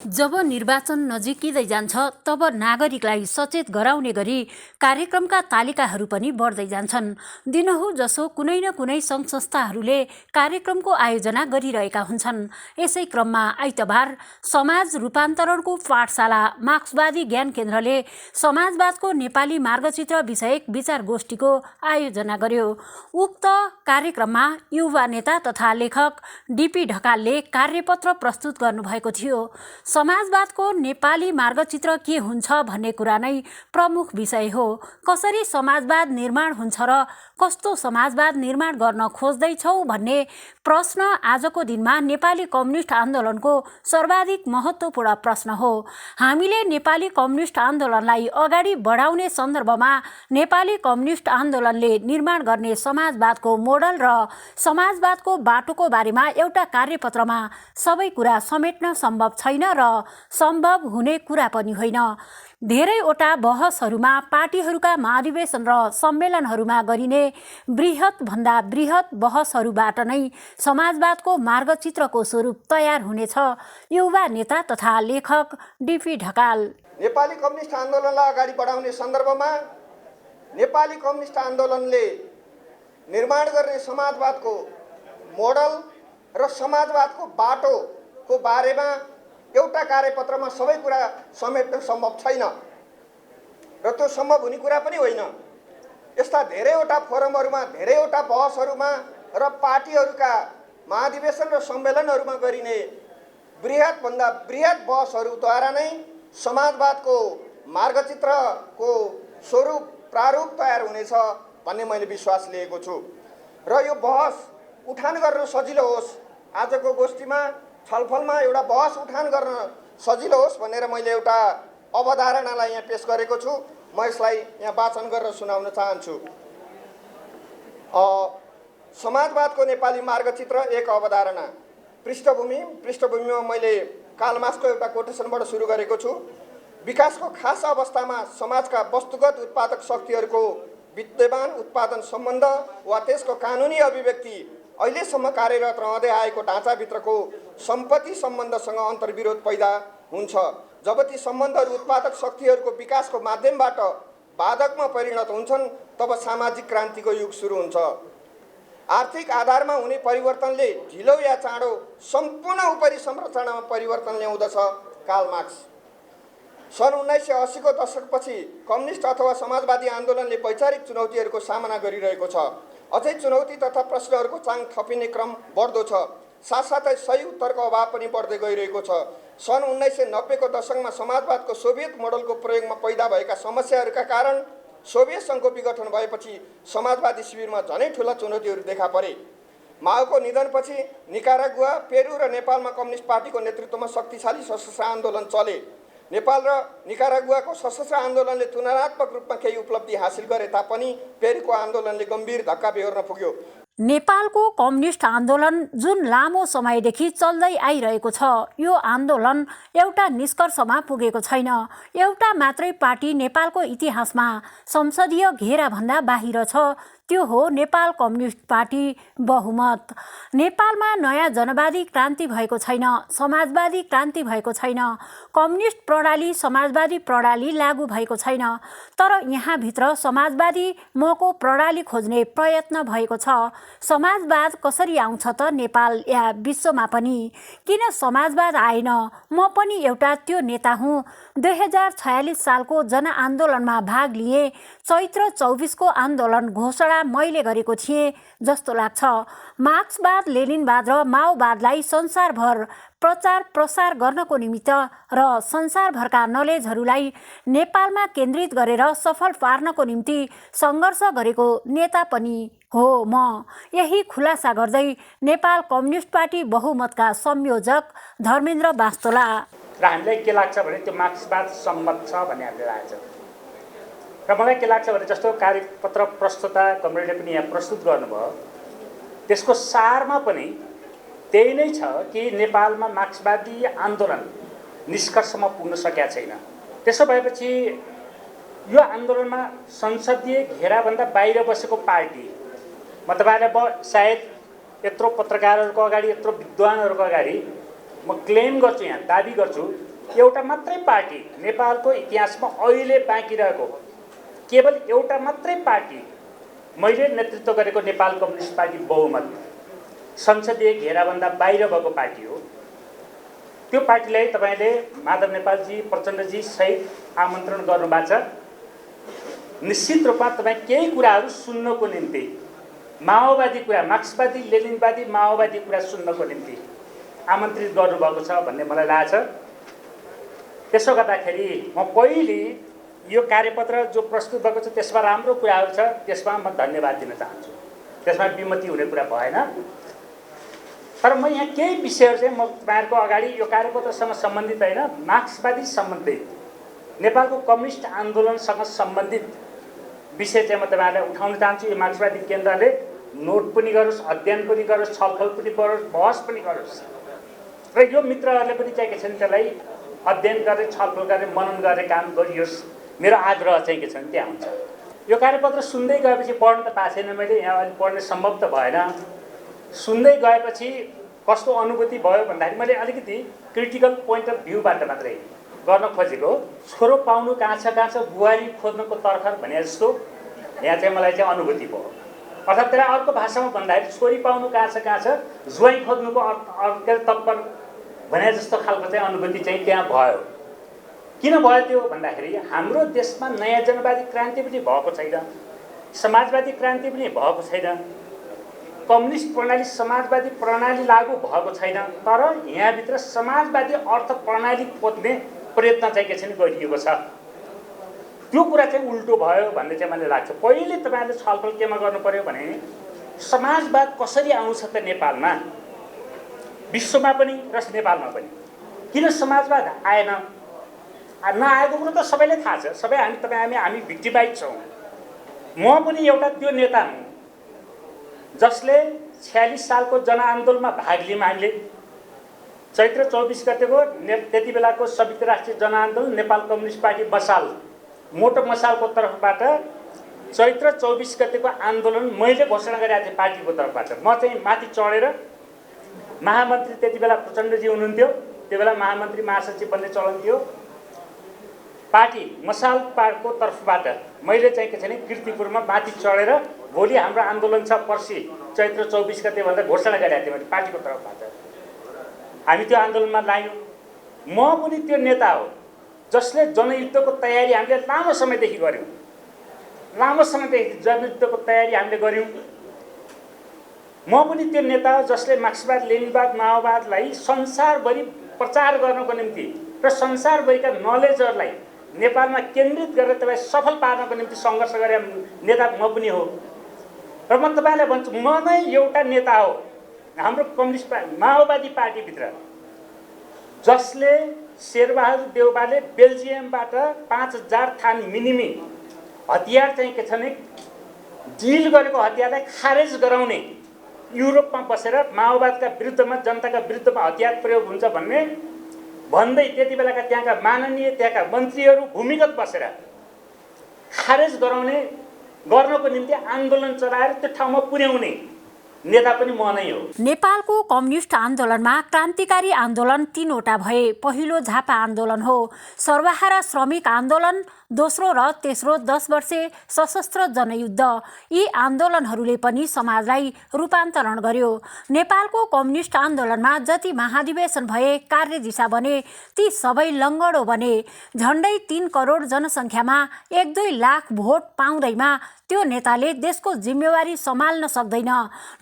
जब निर्वाचन नजिकिँदै जान्छ तब नागरिकलाई सचेत गराउने गरी कार्यक्रमका तालिकाहरू पनि बढ्दै जान्छन्। दिनहुँ जसो कुनै न कुनै सङ्घ संस्थाहरूले कार्यक्रमको आयोजना गरिरहेका हुन्छन्। यसै क्रममा आइतबार समाज रूपान्तरणको पाठशाला मार्क्सवादी ज्ञान केन्द्रले समाजवादको नेपाली मार्गचित्र विषयक विचार गोष्ठीको आयोजना गर्यो। उक्त कार्यक्रममा युवा नेता तथा लेखक डीपी ढकालले कार्यपत्र प्रस्तुत गर्नुभएको थियो। समाजवादको नेपाली मार्गचित्र के हुन्छ भन्ने कुरा नै प्रमुख विषय हो। कसरी समाजवाद निर्माण हुन्छ र कस्तो समाजवाद निर्माण गर्न खोज्दैछौ भन्ने प्रश्न आजको दिनमा नेपाली कम्युनिस्ट आन्दोलनको सर्वाधिक महत्त्वपूर्ण प्रश्न हो। हामीले नेपाली कम्युनिस्ट आन्दोलनलाई अगाडि बढाउने सन्दर्भमा नेपाली कम्युनिस्ट आन्दोलनले निर्माण गर्ने समाजवादको मोडल र समाजवादको बाटोको बारेमा एउटा कार्यपत्रमा सबै कुरा समेट्न सम्भव छैन र सम्भव हुने कुरा पनि होइन। धेरैवटा बहसहरूमा पार्टीहरूका महाधिवेशन र सम्मेलनहरूमा गरिने बृहतभन्दा बृहत बहसहरूबाट नै समाजवादको मार्गचित्रको स्वरूप तयार हुनेछ। युवा नेता तथा लेखक डीपी ढकाल। नेपाली कम्युनिस्ट आन्दोलनलाई अगाडि बढाउने सन्दर्भमा नेपाली कम्युनिस्ट आन्दोलनले निर्माण गर्ने समाजवादको मोडल र समाजवादको बाटोको बारेमा एउटा कार्यपत्रमा सबै कुरा समेट्न सम्भव छैन र त्यो सम्भव हुने कुरा पनि होइन। यस्ता धेरैवटा फोरमहरूमा धेरैवटा बहसहरूमा र पार्टीहरूका महाधिवेशन र सम्मेलनहरूमा गरिने बृहतभन्दा बृहत बहसहरूद्वारा नै समाजवादको मार्गचित्रको स्वरूप प्रारूप तयार हुनेछ भन्ने मैले विश्वास लिएको छु र यो बहस उठान गर्न सजिलो होस्, आजको गोष्ठीमा छलफलमा एउटा बहस उठान गर्न सजिलो होस् भनेर मैले एउटा अवधारणालाई यहाँ पेश गरेको छु। म यसलाई यहाँ वाचन गरेर सुनाउन चाहन्छु। समाजवादको नेपाली मार्गचित्र एक अवधारणा। पृष्ठभूमिमा मैले कार्ल मार्क्सको एउटा कोटेसनबाट सुरु गरेको छु। विकासको खास अवस्थामा समाजका वस्तुगत उत्पादक शक्तिहरूको विद्यमान उत्पादन सम्बन्ध वा त्यसको कानुनी अभिव्यक्ति अहिलेसम्म कार्यरत रहँदै आएको ढाँचाभित्रको सम्पत्ति सम्बन्धसँग अन्तर्विरोध पैदा हुन्छ। जब ती सम्बन्धहरू उत्पादक शक्तिहरूको विकासको माध्यमबाट बाधकमा परिणत हुन्छन् तब सामाजिक क्रान्तिको युग सुरु हुन्छ। आर्थिक आधारमा हुने परिवर्तनले ढिलो या चाँडो सम्पूर्ण उपरि संरचनामा परिवर्तन ल्याउँदछ। Karl Marx. सन् 1980 को दशकपछि कम्युनिस्ट अथवा समाजवादी आन्दोलनले वैचारिक चुनौतीहरूको सामना गरिरहेको छ। अझै चुनौती तथा प्रश्नहरूको चाङ थपिने क्रम बढ्दो छ। साथसाथै सही उत्तरको अभाव पनि बढ्दै गइरहेको छ। सन् 1990 को दशकमा समाजवादको सोभियत मोडलको प्रयोगमा पैदा भएका समस्याहरूका कारण सोभियत सङ्घको विघटन भएपछि समाजवादी शिविरमा झनै ठुला चुनौतीहरू देखा परे। माओको निधनपछि निकारागुआ, पेरु र नेपालमा कम्युनिस्ट पार्टीको नेतृत्वमा शक्तिशाली सशस्त्र आन्दोलन चले। नेपाल र निकारागुआको सशस्त्र आन्दोलनले तुलनात्मक रूपमा केही उपलब्धि हासिल गरे तापनि पेरुको आन्दोलनले गम्भीर धक्का बेहोर्न पुग्यो। नेपालको कम्युनिस्ट आन्दोलन जुन लामो समयदेखि चल्दै आइरहेको छ, यो आन्दोलन एउटा निष्कर्षमा पुगेको छैन। एउटा मात्रै पार्टी नेपालको इतिहासमा संसदीय घेराभन्दा बाहिर छ, त्यो हो नेपाल कम्युनिस्ट पार्टी बहुमत। नेपालमा नयाँ जनवादी क्रान्ति भएको छैन, समाजवादी क्रान्ति भएको छैन, कम्युनिस्ट प्रणाली समाजवादी प्रणाली लागू भएको छैन। तर यहाँभित्र समाजवादी मको प्रणाली खोज्ने प्रयत्न भएको छ। समाजवाद कसरी आउँछ त नेपाल या विश्वमा पनि? किन समाजवाद आएन? म पनि एउटा त्यो नेता हुँ। 2046 सालको जनआन्दोलनमा भाग लिए। चैत्र 24 को आन्दोलन घोषणा मैले गरेको थिएँ जस्तो लाग्छ। मार्क्सवाद, लेनिनवाद र माओवादलाई संसारभर प्रचार प्रसार गर्नको निमित्त र संसारभरका नलेजहरूलाई नेपालमा केन्द्रित गरेर सफल पार्नको निम्ति सङ्घर्ष गरेको नेता पनि हो म। यही खुलासा गर्दै नेपाल कम्युनिस्ट पार्टी बहुमतका संयोजक धर्मेन्द्र बास्तोला। र हामीलाई के लाग्छ भने त्यो मार्क्सवाद सम्मत छ भन्ने हामीलाई लाग्छ। र मलाई के लाग्छ भने जस्तो कार्यपत्र प्रस्तुता कमरेडले पनि यहाँ प्रस्तुत गर्नुभयो, त्यसको सारमा पनि त्यही नै छ कि नेपालमा मार्क्सवादी आन्दोलन निष्कर्षमा पुग्न सकेका छैन। त्यसो भएपछि यो आन्दोलनमा संसदीय घेराभन्दा बाहिर बसेको पार्टी, म तपाईँलाई सायद यत्रो पत्रकारहरूको अगाडि, यत्रो विद्वानहरूको अगाडि म क्लेम गर्छु, यहाँ दाबी गर्छु, एउटा मात्रै पार्टी नेपालको इतिहासमा अहिले बाँकी रहेको केवल एउटा मात्रै पार्टी मैले नेतृत्व गरेको नेपाल कम्युनिस्ट पार्टी बहुमत संसदीय घेराभन्दा बाहिर भएको पार्टी हो। त्यो पार्टीलाई तपाईँले माधव नेपालजी प्रचण्डजी सहित आमन्त्रण गर्नुभएको छ। निश्चित रूपमा तपाईँ केही कुराहरू सुन्नको निम्ति, माओवादी कुरा, मार्क्सवादी लेनिनवादी माओवादी कुरा सुन्नको निम्ति आमन्त्रित गर्नुभएको छ भन्ने मलाई लाग्छ। त्यसो गर्दाखेरि म पहिले यो कार्यपत्र जो प्रस्तुत भएको छ त्यसमा राम्रो कुराहरू छ, त्यसमा म धन्यवाद दिन चाहन्छु। त्यसमा विमति हुने कुरा भएन। तर म यहाँ केही विषयहरू चाहिँ म तपाईँहरूको अगाडि यो कार्यपत्रसँग सम्बन्धित होइन, मार्क्सवादी सम्बन्धित नेपालको कम्युनिस्ट आन्दोलनसँग सम्बन्धित विषय चाहिँ म तपाईँहरूलाई उठाउन चाहन्छु। यो मार्क्सवादी केन्द्रले नोट पनि गरोस्, अध्ययन पनि गरोस्, छलफल पनि गरोस्, बहस पनि गरोस् र यो मित्रहरूले पनि चाहिँ के छ भने त्यसलाई अध्ययन गर्ने, छलफल गर्ने, मनन गर्ने काम गरियोस्। मेरो आग्रह चाहिँ के छ भने त्यहाँ हुन्छ। यो कार्यपत्र सुन्दै गएपछि पढ्न त पाएको छैन मैले, यहाँ अहिले पढ्ने सम्भव त भएन। सुन्दै गएपछि कस्तो अनुभूति भयो भन्दाखेरि मैले अलिकति क्रिटिकल पोइन्ट अफ भ्यूबाट मात्रै गर्न खोजेको। छोरो पाउनु कहाँ छ बुहारी खोज्नुको तर्खर भने जस्तो यहाँ चाहिँ मलाई चाहिँ अनुभूति भयो। अर्थात् त्यसलाई अर्को भाषामा भन्दाखेरि छोरी पाउनु कहाँ छ ज्वाइँ खोज्नुको के अरे तत्पर भने जस्तो खालको चाहिँ अनुभूति चाहिँ त्यहाँ भयो। किन भयो त्यो भन्दाखेरि हाम्रो देशमा नयाँ जनवादी क्रान्ति पनि भएको छैन, समाजवादी क्रान्ति पनि भएको छैन, कम्युनिस्ट प्रणाली समाजवादी प्रणाली लागू भएको छैन। तर यहाँभित्र समाजवादी अर्थ प्रणाली खोज्ने प्रयत्न चाहिँ के छ गरिएको छ। त्यो कुरा चाहिँ उल्टो भयो भन्ने चाहिँ मलाई लाग्छ। पहिले तपाईँहरूले छलफल केमा गर्नु पर्यो भने समाजवाद कसरी आउँछ त नेपालमा, विश्वमा पनि र नेपालमा पनि। किन समाजवाद आएन? नआएको कुरो त सबैलाई थाहा छ। सबै हामी भिक्टिमाइज छौँ। म पनि एउटा त्यो नेता हुँ जसले 46 सालको जनआन्दोलनमा भाग लियौँ। हामीले चैत्र 24 गतेको त्यति बेलाको संयुक्त राष्ट्रिय जनआन्दोलन नेपाल कम्युनिस्ट पार्टी मसाल, मोटो मसालको तर्फबाट चैत्र 24 गतेको आन्दोलन मैले घोषणा गरेको थिएँ पार्टीको तर्फबाट। म चाहिँ माथि चढेर महामन्त्री, त्यति बेला प्रचण्डजी हुनुहुन्थ्यो, त्यो बेला महामन्त्री महासचिव बन्ने चलन थियो, पार्टी मसाल पार्टीको तर्फबाट मैले चाहिँ के छ भने कीर्तिपुरमा माथि चढेर भोलि हाम्रो आन्दोलन छ पर्सि चैत्र 24 गते भनेर घोषणा गरेको थिएँ मैले पार्टीको तर्फबाट। हामी त्यो आन्दोलनमा लाग्यौँ। म पनि त्यो नेता हो जसले जनयुद्धको तयारी हामीले लामो समयदेखि गऱ्यौँ। लामो समयदेखि जनयुद्धको तयारी हामीले गऱ्यौँ। म पनि त्यो नेता हो जसले मार्क्सवाद लेनिनवाद माओवादलाई संसारभरि प्रचार गर्नको निम्ति र संसारभरिका नलेजहरूलाई नेपालमा केन्द्रित गरेर त्यसलाई सफल पार्नको निम्ति सङ्घर्ष गरे नेता म पनि हो। र म तपाईँलाई भन्छु, म नै एउटा नेता हो हाम्रो कम्युनिस्ट माओवादी पार्टीभित्र जसले शेरबहादुर देउवाले बेल्जियमबाट 5000 थान मिनिमी हतियार चाहिँ के छ भने डिल गरेको हतियारलाई खारेज गराउने, युरोपमा बसेर माओवादका विरुद्धमा, जनताका विरुद्धमा हतियार प्रयोग हुन्छ भन्दै त्यति बेलाका त्यहाँका माननीय त्यहाँका मन्त्रीहरू भूमिगत बसेर खारेज गर्नको निम्ति आन्दोलन चलाएर त्यो ठाउँमा पुर्याउने नेता पनि म नै हो। नेपालको कम्युनिस्ट आन्दोलनमा क्रान्तिकारी आन्दोलन 3 वटा भए। पहिलो झापा आन्दोलन हो, सर्वहारा श्रमिक आन्दोलन, दोस्रो र तेस्रो 10 वर्षे सशस्त्र जनयुद्ध। यी आन्दोलनहरूले पनि समाजलाई रूपान्तरण गर्यो। नेपालको कम्युनिस्ट आन्दोलनमा जति महाधिवेशन भए, कार्यदिशा बने, ती सबै लङ्गडो बने। झन्डै 3 करोड जनसङ्ख्यामा 1-2 लाख भोट पाउँदैमा त्यो नेताले देशको जिम्मेवारी सम्हाल्न सक्दैन।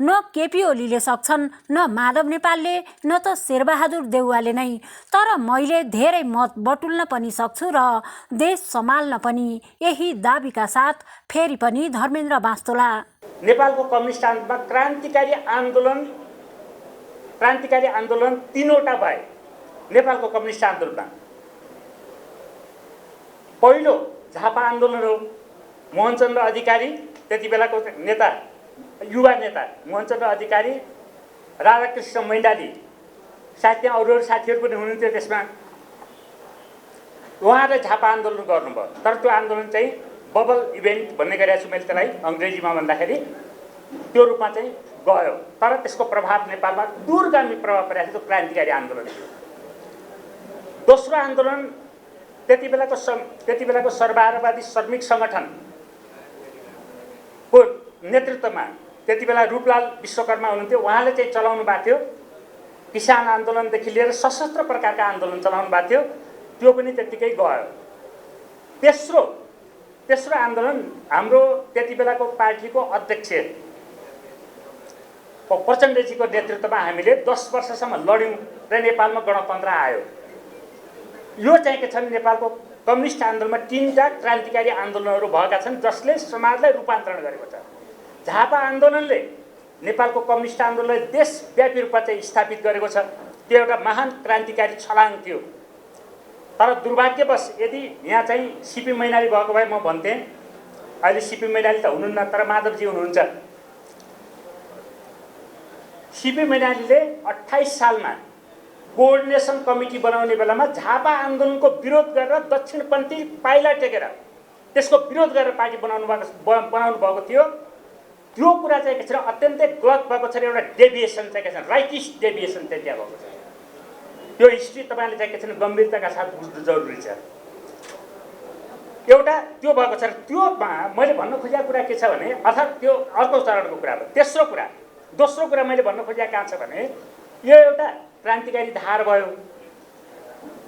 न केपी ओलीले सक्छन्, न माधव नेपालले, न त शेरबहादुर देउवाले नै। तर मैले धेरै मत बटुल्न पनि सक्छु र देश सम्हाल्न पनि। यही दाबीका साथ फेरि पनि धर्मेन्द्र बास्तोला। नेपालको कम्युनिस्ट आन्दोलनमा क्रान्तिकारी आन्दोलन 3 वटा भए। नेपालको कम्युनिस्ट आन्दोलनमा पहिलो झापा आन्दोलन हो। मोहनचन्द्र अधिकारी, त्यति बेलाको नेता, युवा नेता मोहनचन्द्र अधिकारी, राधाकृष्ण मैनाली, सायद त्यहाँ अरू साथीहरू पनि हुनुहुन्थ्यो त्यसमा, उहाँले झापा आन्दोलन गर्नुभयो। तर त्यो आन्दोलन चाहिँ बबल इभेन्ट भन्ने गरेको छु मैले त्यसलाई अङ्ग्रेजीमा भन्दाखेरि, त्यो रूपमा चाहिँ गयो। तर त्यसको प्रभाव नेपालमा दूरगामी प्रभाव परेको थियो। क्रान्तिकारी आन्दोलन थियो। दोस्रो आन्दोलन त्यति बेलाको सर्वहारावादी श्रमिक सङ्गठनको नेतृत्वमा त्यति बेला रूपलाल विश्वकर्मा हुनुहुन्थ्यो। उहाँले चाहिँ चलाउनु भएको थियो। किसान आन्दोलनदेखि लिएर सशस्त्र प्रकारका आन्दोलन चलाउनु भएको थियो। त्यो पनि त्यत्तिकै गयो। तेस्रो आन्दोलन हाम्रो त्यति बेलाको पार्टीको अध्यक्ष प्रचण्डजीको नेतृत्वमा हामीले 10 वर्षसम्म लड्यौँ र नेपालमा गणतन्त्र आयो। यो चाहिँ के छन्, नेपालको कम्युनिस्ट आन्दोलनमा 3टा क्रान्तिकारी आन्दोलनहरू भएका छन् जसले समाजलाई रूपान्तरण गरेको छ। झापा आन्दोलनले नेपालको कम्युनिस्ट आन्दोलनलाई देशव्यापी रूपमा चाहिँ स्थापित गरेको छ। त्यो एउटा महान क्रान्तिकारी छलाङ थियो। तर दुर्भाग्यवश यदि यहाँ चाहिँ सिपी मैनाली भएको भए म भन्थेँ, अहिले सिपी मैनाली त हुनुहुन्न तर माधवजी हुनुहुन्छ। सिपी मैनालीले 28 सालमा कोअर्डिनेसन कमिटी बनाउने बेलामा झापा आन्दोलनको विरोध गरेर दक्षिणपन्थी पाइला टेकेर त्यसको विरोध गरेर पार्टी बनाउनु भएको थियो। त्यो कुरा चाहिँ के छ, अत्यन्तै गलत भएको छ। एउटा डेभिएसन चाहिँ के छ, राइटिस्ट डेभिएसन चाहिँ त्यहाँ भएको छ। त्यो हिस्ट्री तपाईँले चाहिँ के छ गम्भीरताका साथ बुझ्नु जरुरी छ। एउटा त्यो भएको छ। त्योमा मैले भन्न खोजेको कुरा के छ भने, अर्थात् त्यो अर्को चरणको कुरा भयो। दोस्रो कुरा मैले भन्न खोजेको कहाँ छ भने, यो एउटा क्रान्तिकारी धार भयो।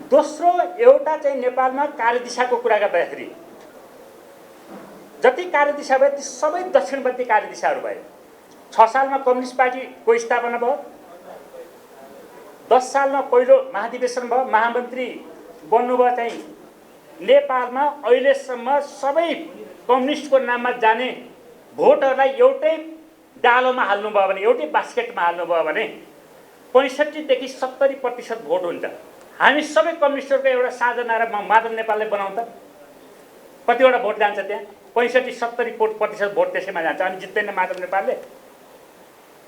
दोस्रो एउटा चाहिँ नेपालमा कार्यदिशाको कुरा गर्दाखेरि जति कार्यदिशा भयो ती सबै दक्षिणपन्थी कार्यदिशाहरू भए। 6 सालमा कम्युनिस्ट पार्टीको स्थापना भयो। 10 सालमा पहिलो महाधिवेशन भयो। महामन्त्री बन्नुभयो। चाहिँ नेपालमा अहिलेसम्म सबै कम्युनिस्टको नाममा जाने भोटहरूलाई एउटै डालोमा हाल्नुभयो भने, एउटै बास्केटमा हाल्नुभयो भने 65 देखि 70% भोट हुन्छ। हामी सबै कम्युनिस्टहरूको एउटा साझा नारा माधव नेपालले बनाउँ त, कतिवटा भोट जान्छ त्यहाँ? 65-70% भोट त्यसैमा जान्छ। अनि जित्दैन माधव नेपालले।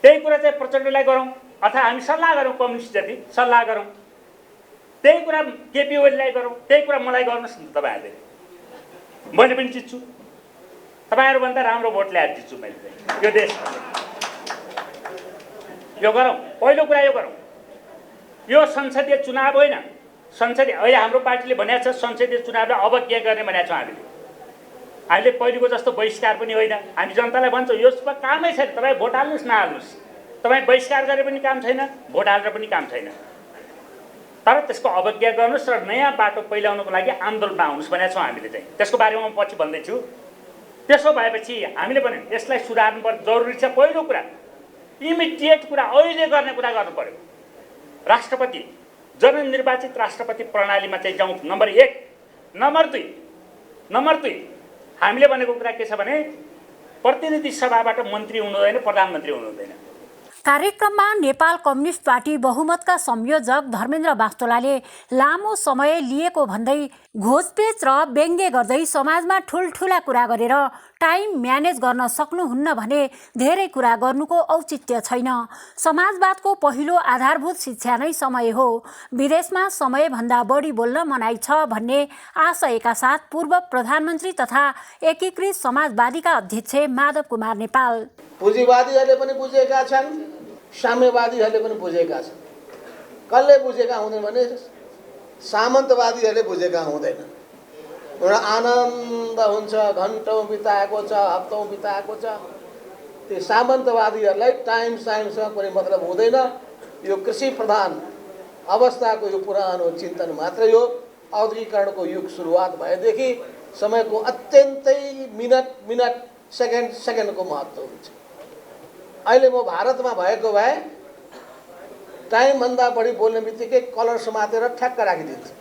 त्यही कुरा चाहिँ प्रचण्डलाई गरौँ अथवा हामी सल्लाह गरौँ, कम्युनिस्ट जति सल्लाह गरौँ। त्यही कुरा केपी ओलीलाई गरौँ, त्यही कुरा मलाई गर्नुहोस् न तपाईँहरूले। मैले पनि जित्छु, तपाईँहरूभन्दा राम्रो भोट ल्याएर जित्छु मैले यो देशमा। यो गरौँ, पहिलो कुरा यो गरौँ। यो संसदीय चुनाव होइन। अहिले हाम्रो पार्टीले भनेको छ संसदीय चुनावलाई अवज्ञा गर्ने भनेको छौँ हामीले पहिलेको जस्तो बहिष्कार पनि होइन। हामी जनतालाई भन्छौँ यसमा कामै छैन, तपाईँ भोट हाल्नुहोस् नहाल्नुहोस्, तपाईँ बहिष्कार गरे पनि काम छैन, भोट हालेर पनि काम छैन। तर त्यसको अवज्ञा गर्नुहोस् र नयाँ बाटो पहिलाउनको लागि आन्दोलनमा आउनुहोस् भनेको छौँ हामीले चाहिँ। त्यसको बारेमा म पछि भन्दैछु। त्यसो भएपछि हामीले पनि यसलाई सुधार्नुपर्ने जरुरी छ। पहिलो कुरा इमिडिएट कुरा अहिले गर्ने कुरा गर्नु पर्यो। राष्ट्रपति, जननिर्वाचित राष्ट्रपति प्रणालीमा चाहिँ जाउँ, नम्बर 1। नम्बर 2 हामीले भनेको कुरा के छ भने, प्रतिनिधि सभाबाट मन्त्री हुनु हुँदैन, प्रधानमन्त्री हुनु हुँदैन। कार्यक्रममा नेपाल कम्युनिस्ट पार्टी बहुमतका संयोजक धर्मेन्द्र बास्तोलाले लामो समय लिएको भन्दै घोषपेच र व्यङ्ग्य गर्दै समाजमा ठुल्ठुला कुरा गरेर टाइम म्यानेज गर्न सक्नुहुन्न भने धेरै कुरा गर्नुको औचित्य छैन। समाजवादको पहिलो आधारभूत शिक्षा नै समय हो। विदेशमा समयभन्दा बढी बोल्न मनाइ छ भन्ने आशयका साथ पूर्व प्रधानमन्त्री तथा एकीकृत समाजवादीका अध्यक्ष माधव कुमार नेपाल। पुँजीवादीहरूले पनि बुझेका छन्, साम्यवादीहरूले पनि बुझेका छन्। कसले बुझेका हुँदैन भने सामन्तवादीहरूले बुझेका हुँदैन। एउटा आनन्द हुन्छ, घन्टौँ बिताएको छ, हप्तौँ बिताएको छ। त्यो सामन्तवादीहरूलाई टाइमसँग कुनै मतलब हुँदैन। यो कृषि प्रधान अवस्थाको यो पुरानो चिन्तन मात्रै हो। औद्योगिकरणको युग सुरुवात भएदेखि समयको अत्यन्तै मिनट सेकेन्डको महत्त्व हुन्छ। अहिले म भारतमा भएको भए टाइमभन्दा बढी बोल्ने बित्तिकै कलर समातेर ठ्याक्क राखिदिन्छु।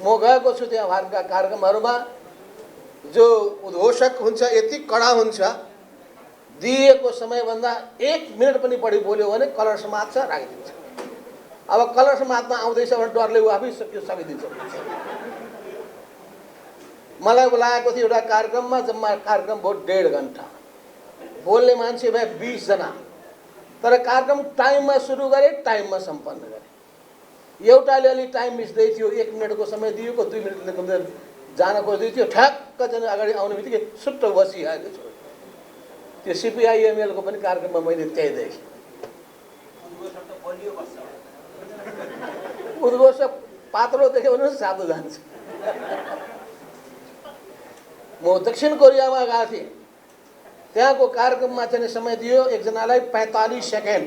म गएको छु त्यहाँ भारतका कार्यक्रमहरूमा, जो उद्घोषक हुन्छ यति कडा हुन्छ, दिएको समयभन्दा 1 मिनट पनि बढी बोल्यो भने कलर समात्छ, राखिदिन्छ। अब कलर समात्न आउँदैछ भने डरले ऊ आफै सकिदिन्छ। मलाई बोलाएको थियो एउटा कार्यक्रममा, जम्मा कार्यक्रम भयो 1.5 घन्टा। बोल्ने मान्छे भए 20 जना, तर कार्यक्रम टाइममा सुरु गरे, टाइममा सम्पन्न गरे। एउटाले अलि टाइम मिस्दै थियो, 1 मिनटको समय दिएको, 2 मिनट जान खोज्दै थियो, ठ्याक्क चाहिँ अगाडि आउने बित्तिकै सुट्ट बसिहाल्यो। त्यो सिपिआइएमएलको पनि कार्यक्रममा मैले त्यही देखेँ। उद्घोषक पातलो देख्यो भने सातो जान्छ। म दक्षिण कोरियामा गएको थिएँ, त्यहाँको कार्यक्रममा चाहिँ समय दियो एकजनालाई 45 सेकेन्ड,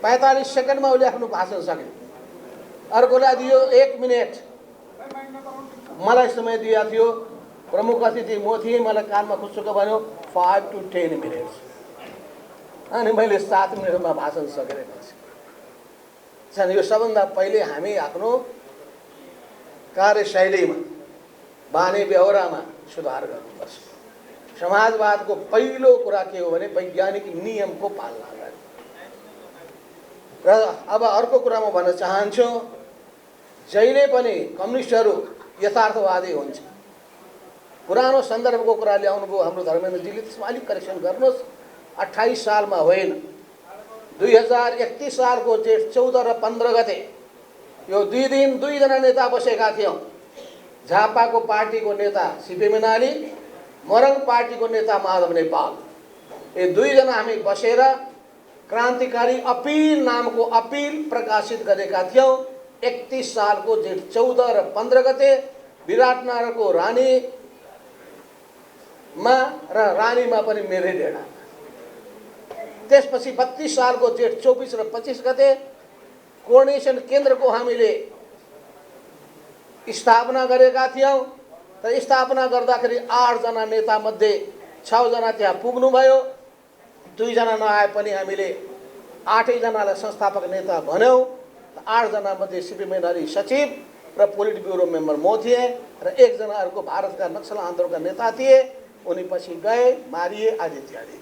45 सेकेन्डमा उसले आफ्नो भाषण सक्यो। अर्कोलाई दियो 1 मिनट, मलाई समय दिएको थियो, प्रमुख अतिथि म थिएँ, मलाई कानमा खुच्चुक भन्यो 5 to 10 मिनट्स, अनि मैले 7 मिनटमा भाषण सकेर बसेँ। यो सबभन्दा पहिले हामी आफ्नो कार्यशैलीमा बानी व्यवहारमा सुधार गर्नुपर्छ। समाजवादको पहिलो कुरा के हो भने वैज्ञानिक नियमको पालना गर्नु। र अब अर्को कुरा म भन्न चाहन्छु, जहिले पनि कम्युनिस्टहरू यथार्थवादी हुन्छ। पुरानो सन्दर्भको कुरा ल्याउनुभयो हाम्रो धर्मेन्द्रजीले, त्यसमा अलिक करेक्सन गर्नुहोस्। 28 सालमा होइन, 2031 सालको जेठ 14 र 15 गते यो 2 दिन 2 जना नेता बसेका थियौँ। झापाको पार्टीको नेता सिपी मैनाली, मोरङ पार्टीको नेता माधव नेपाल, ये 2 जना हामी बसेर क्रान्तिकारी अपिल नामको अपिल प्रकाशित गरेका थियौँ। 31 सालको जेठ 14 र 15 गते विराटनगरको रानीमा पनि मेरै डेढा। त्यसपछि 32 सालको जेठ 24 र 25 गते कोर्डिनेसन केन्द्रको हामीले स्थापना गरेका थियौँ। र स्थापना गर्दाखेरि 8 जना नेता मध्ये 6 जना त्यहाँ पुग्नुभयो, 2 जना नआए पनि हामीले 8 जनालाई संस्थापक नेता भन्यौँ। 8 जना मध्ये सिपी मैनाली सचिव र पोलिट ब्युरो मेम्बर म थिएँ, र 1 जना अर्को भारतका नक्सल आन्दोलनका नेता थिए, उनी पछि गए, मारिए आदि इत्यादि।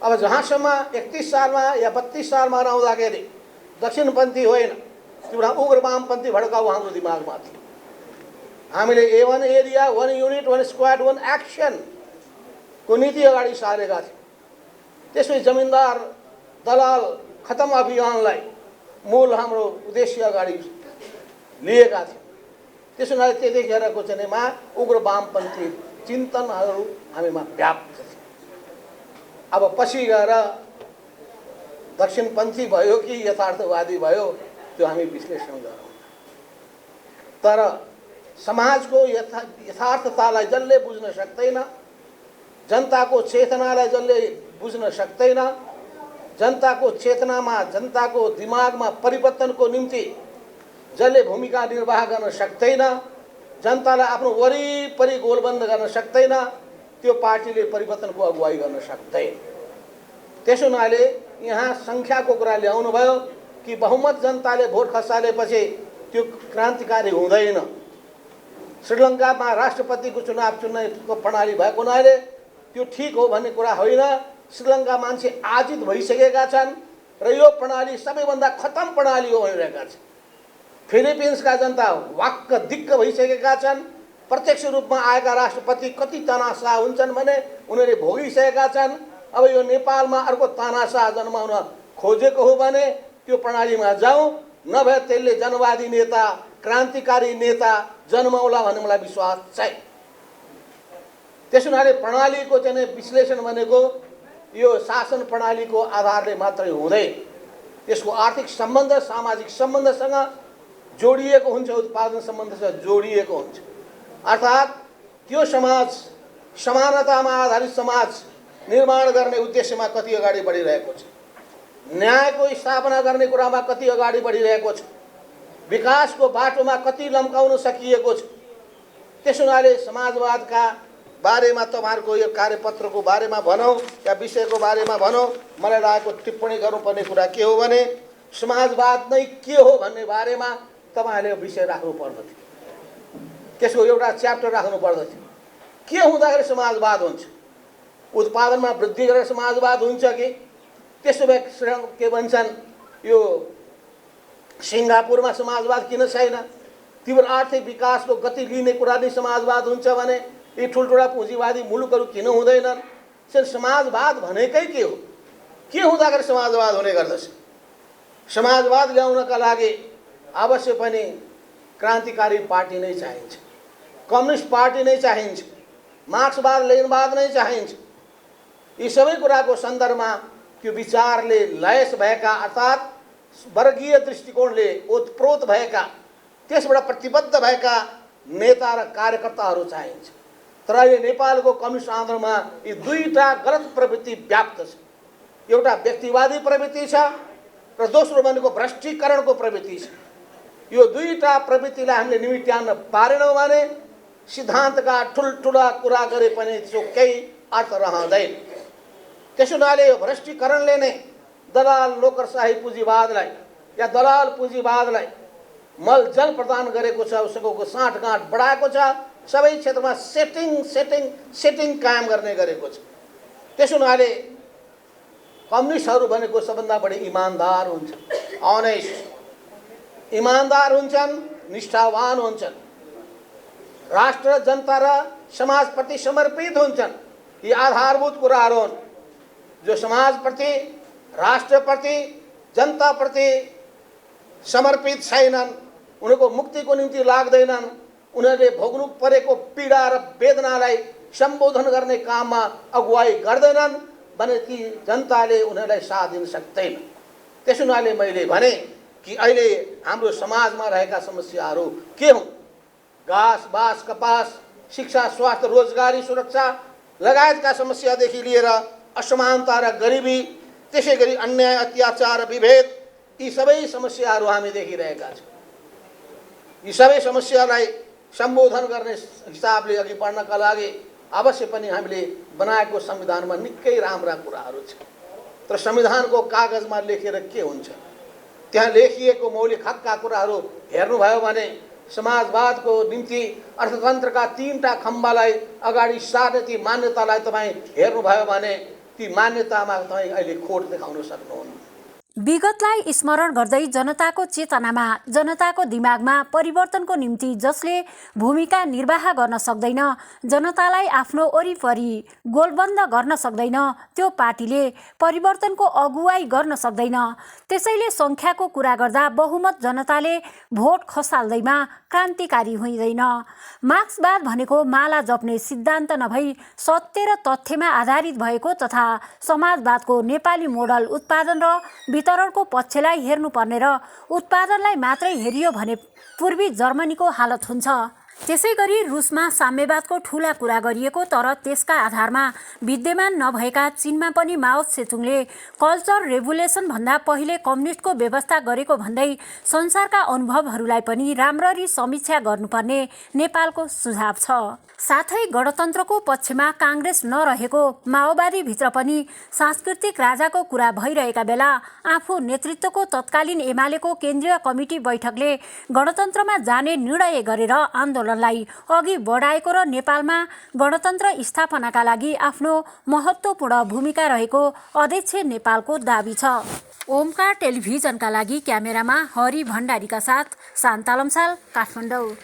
अब जहाँसम्म 31 सालमा या 32 सालमा रहँदाखेरि दक्षिणपन्थी होइन, एउटा उग्र वामपन्थी भड्काउ हाम्रो दिमागमा थियो। हामीले A1 area, 1 unit, 1 squad, 1 action को नीति अगाडि सारेका थियौँ। त्यसपछि जमिनदार दलाल खतम अभियानलाई मूल हाम्रो उद्देश्य अगाडि लिएका थियौँ। त्यसो हुनाले त्यतिखेरको चाहिँमा उग्र वामपन्थी चिन्तनहरू हामीमा व्याप्त थियो। अब पछि गएर दक्षिणपन्थी भयो कि यथार्थवादी भयो त्यो हामी विश्लेषण गरौँ। तर समाजको यथार्थतालाई जसले बुझ्न सक्दैन, जनताको चेतनालाई जसले बुझ्न सक्दैन, जनताको चेतनामा जनताको दिमागमा परिवर्तनको निम्ति जसले भूमिका निर्वाह गर्न सक्दैन, जनतालाई आफ्नो वरिपरि गोलबन्द गर्न सक्दैन, त्यो पार्टीले परिवर्तनको अगुवाई गर्न सक्दैन। त्यसो हुनाले यहाँ सङ्ख्याको कुरा ल्याउनु भयो कि बहुमत जनताले भोट खसालेपछि त्यो क्रान्तिकारी हुँदैन। श्रीलङ्कामा राष्ट्रपतिको चुनाव चुन्नेको प्रणाली भएको हुनाले त्यो ठिक हो भन्ने कुरा होइन। श्रीलङ्का मान्छे आजित भइसकेका छन् र यो प्रणाली सबैभन्दा खतम प्रणाली हो भनिरहेका छन्। फिलिपिन्सका जनता वाक्क दिक्क भइसकेका छन्। प्रत्यक्ष रूपमा आएका राष्ट्रपति कति तानाशाह हुन्छन् भने उनीहरूले भोगिसकेका छन्। अब यो नेपालमा अर्को तानाशाह जन्माउन खोजेको हो भने त्यो प्रणालीमा जाउँ, नभए त्यसले जनवादी नेता, क्रान्तिकारी नेता जन्माउला भन्ने मलाई विश्वास छैन। त्यसो हुनाले प्रणालीको चाहिँ विश्लेषण भनेको यो शासन प्रणालीको आधारले मात्रै हुँदैन, यसको आर्थिक सम्बन्ध, सामाजिक सम्बन्धसँग जोडिएको हुन्छ, उत्पादन सम्बन्धसँग जोडिएको हुन्छ। अर्थात् त्यो समाज समानतामा आधारित समाज निर्माण गर्ने उद्देश्यमा कति अगाडि बढिरहेको छ, न्यायको स्थापना गर्ने कुरामा कति अगाडि बढिरहेको छ, विकासको बाटोमा कति लम्काउन सकिएको छ। त्यसो हुनाले समाजवादका बारेमा तपाईँहरूको यो कार्यपत्रको बारेमा भनौँ या विषयको बारेमा भनौँ, मलाई लागेको टिप्पणी गर्नुपर्ने कुरा के हो भने समाजवाद नै के हो भन्ने बारेमा तपाईँहरूले विषय राख्नु पर्दथ्यो, त्यसको एउटा च्याप्टर राख्नु पर्दथ्यो। के हुँदाखेरि समाजवाद हुन्छ? उत्पादनमा वृद्धि गरेर समाजवाद हुन्छ कि त्यसो भए के भन्छन् यो सिङ्गापुरमा समाजवाद किन छैन? तीव्र आर्थिक विकासको गति लिने कुरा नै समाजवाद हुन्छ भने यी ठुल्ठुला पुँजीवादी मुलुकहरू किन हुँदैनन्? समाजवाद भनेकै के हो? के हुँदाखेरि समाजवाद हुने गर्दछ? समाजवाद ल्याउनका लागि अवश्य पनि क्रान्तिकारी पार्टी नै चाहिन्छ, कम्युनिस्ट पार्टी नै चाहिन्छ, मार्क्सवाद लेनिनवाद नै चाहिन्छ। यी सबै कुराको सन्दर्भमा त्यो विचारले लयस भएका अर्थात् वर्गीय दृष्टिकोणले ओतप्रोत भएका, त्यसबाट प्रतिबद्ध भएका नेता र कार्यकर्ताहरू चाहिन्छ। तर अहिले नेपालको कम्युनिस्ट आन्दोलनमा यी दुईटा गलत प्रवृत्ति व्याप्त छ। एउटा व्यक्तिवादी प्रवृत्ति छ र दोस्रो भनेको भ्रष्टीकरणको प्रवृत्ति छ। यो दुईटा प्रवृत्तिलाई हामीले निमित्यान्न पारेनौँ भने सिद्धान्तका ठुल्ठुला कुरा गरे पनि त्यसको केही अर्थ रहँदैन। त्यसो हुनाले यो भ्रष्टीकरणले नै दलाल नोकरशाही पुँजीवादलाई या दलाल पुँजीवादलाई मलजल प्रदान गरेको छ, उसको साँठगाँठ बढाएको छ, सबै क्षेत्रमा सेटिङ कायम गर्ने गरेको छ। त्यसो हुनाले कम्युनिस्टहरू भनेको सबभन्दा बढी इमान्दार हुन्छन्, अनेस्ट इमान्दार हुन्छन्, निष्ठावान हुन्छन्, राष्ट्र जनता र समाजप्रति समर्पित हुन्छन्। यी आधारभूत कुराहरू हुन् जो समाजप्रति, राष्ट्रप्रति, जनताप्रति समर्पित छैनन्। उनीहरूको मुक्तिको निम्ति लाग्दैनन्। उनीहरूले भोग्नु परेको पीडा र वेदनालाई सम्बोधन गर्ने काममा अगुवाई गर्दैनन् भने ती जनताले उनीहरूलाई साथ दिन सक्दैन। त्यसो हुनाले मैले भने कि अहिले हाम्रो समाजमा रहेका समस्याहरू के हुन्? घाँस बाँस कपास, शिक्षा स्वास्थ्य रोजगारी सुरक्षा लगायतका समस्यादेखि लिएर असमानता र गरिबी, त्यसै गरी अन्याय अत्याचार र विभेद, यी सबै समस्याहरू हामी देखिरहेका छौँ। यी सबै समस्यालाई सम्बोधन गर्ने हिसाबले अघि बढ्नका लागि अवश्य पनि हामीले बनाएको संविधानमा निकै राम्रा कुराहरू छन्। तर संविधानको कागजमा लेखेर के हुन्छ? त्यहाँ लेखिएको मौलिक हकका कुराहरू हेर्नुभयो भने समाजवादको निम्ति अर्थतन्त्रका तीनटा खम्बालाई अगाडि सार्ने ती मान्यतालाई तपाईँ हेर्नुभयो भने ती मान्यतामा तपाईँ अहिले खोट देखाउन सक्नुहुन्न। विगतलाई स्मरण गर्दै जनताको चेतनामा, जनताको दिमागमा परिवर्तनको निम्ति जसले भूमिका निर्वाह गर्न सक्दैन, जनतालाई आफ्नो वरिपरि गोलबन्द गर्न सक्दैन, त्यो पार्टीले परिवर्तनको अगुवाई गर्न सक्दैन। त्यसैले सङ्ख्याको कुरा गर्दा बहुमत जनताले भोट खसाल्दैमा क्रान्तिकारी हुँदैन। मार्क्सवाद भनेको माला जप्ने सिद्धान्त नभई सत्य र तथ्यमा आधारित भएको तथा समाजवादको नेपाली मोडल उत्पादन र वितरणको पक्षलाई हेर्नुपर्ने र उत्पादनलाई मात्रै हेरियो भने पूर्वी जर्मनीको हालत हुन्छ। त्यसै गरी रुसमा साम्यवादको ठूला कुरा गरिएको तर त्यसका आधारमा विद्यमान नभएका चीनमा पनि माओ त्से-तुङले कल्चर रेभोल्युसन भन्दा पहिले कम्युनिस्टको व्यवस्था गरेको भन्दै संसारका अनुभवहरूलाई पनि राम्ररी समीक्षा गर्नुपर्ने नेपालको सुझाव छ। साथै गणतन्त्रको पक्षमा काङ्ग्रेस नरहेको माओवादीभित्र पनि सांस्कृतिक राजाको कुरा भइरहेका बेला आफू नेतृत्वको तत्कालीन एमालेको केन्द्रीय कमिटी बैठकले गणतन्त्रमा जाने निर्णय गरेर आन्दोलनलाई अघि बढाएको र नेपालमा गणतन्त्र स्थापनाका लागि आफ्नो महत्त्वपूर्ण भूमिका रहेको अध्यक्ष नेपालको दाबी छ। ओमकार टेलिभिजनका लागि क्यामेरामा हरि भण्डारीका साथ शान्ता लम्साल, काठमाडौँ।